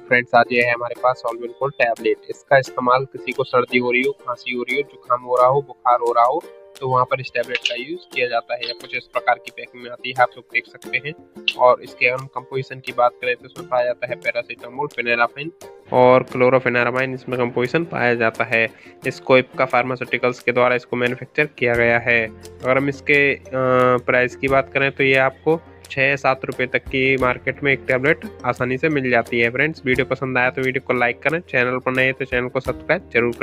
Friends आज ये है हमारे पास सॉल्वेंकोल टैबलेट। इसका इस्तेमाल किसी को सर्दी हो रही हो, खांसी हो रही हो, जुकाम हो रहा हो, बुखार हो रहा हो, तो वहाँ पर इस टैबलेट का यूज़ किया जाता है। या कुछ इस प्रकार की पैकिंग में आती है, आप लोग देख सकते हैं। और इसके अगर हम कंपोजिशन की बात करें तो इसमें पाया जाता है पैरासीटामोल, फेनेराफिन और क्लोरोफेनारामाइन इसमें कंपोजिशन पाया जाता है। इसको इप्का फार्मास्यूटिकल्स के द्वारा इसको मैन्युफैक्चर किया गया है। अगर हम इसके प्राइस की बात करें तो ये आपको 6-7 रुपये तक की मार्केट में एक टैबलेट आसानी से मिल जाती है। फ्रेंड्स वीडियो पसंद आया तो वीडियो को लाइक करें, चैनल पर नए तो चैनल को सब्सक्राइब जरूर करें।